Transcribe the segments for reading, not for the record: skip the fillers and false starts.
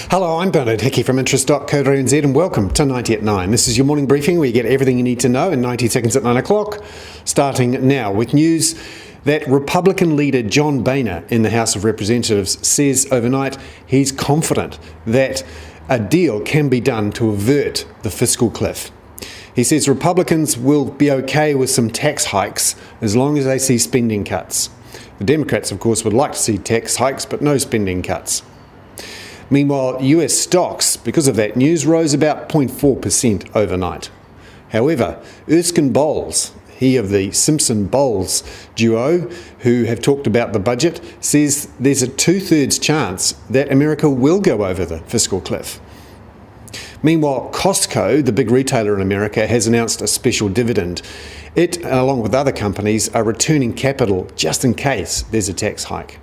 Hello, I'm Bernard Hickey from Induced.co.nz and welcome to 90 at 9. This is your morning briefing where you get everything you need to know in 90 seconds at 9 o'clock, starting now with news that Republican leader John Boehner in the House of Representatives says overnight he's confident that a deal can be done to avert the fiscal cliff. He says Republicans will be okay with some tax hikes as long as they see spending cuts. The Democrats, of course, would like to see tax hikes but no spending cuts. Meanwhile, US stocks, because of that news, rose about 0.4% overnight. However, Erskine Bowles, he of the Simpson Bowles duo, who have talked about the budget, says there's a 2/3 chance that America will go over the fiscal cliff. Meanwhile, Costco, the big retailer in America, has announced a special dividend. It, along with other companies, are returning capital just in case there's a tax hike.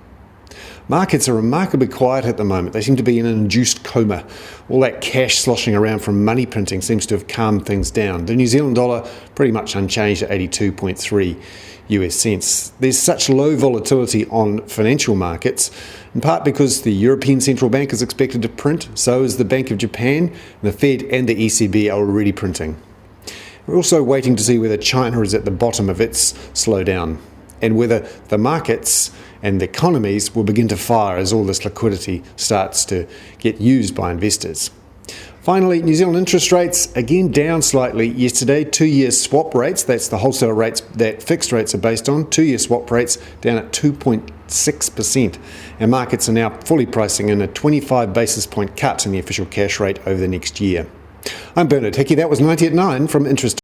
Markets are remarkably quiet at the moment. They seem to be in an induced coma. All that cash sloshing around from money printing seems to have calmed things down. The New Zealand dollar pretty much unchanged at 82.3 US cents. There's such low volatility on financial markets, in part because the European Central Bank is expected to print, so is the Bank of Japan, the Fed and the ECB are already printing. We're also waiting to see whether China is at the bottom of its slowdown and whether the markets and the economies will begin to fire as all this liquidity starts to get used by investors. Finally, New Zealand interest rates again down slightly yesterday. 2-year swap rates, that's the wholesale rates that fixed rates are based on, 2-year swap rates down at 2.6%. And markets are now fully pricing in a 25 basis point cut in the official cash rate over the next year. I'm Bernard Hickey. That was 90 at 9 from Interest.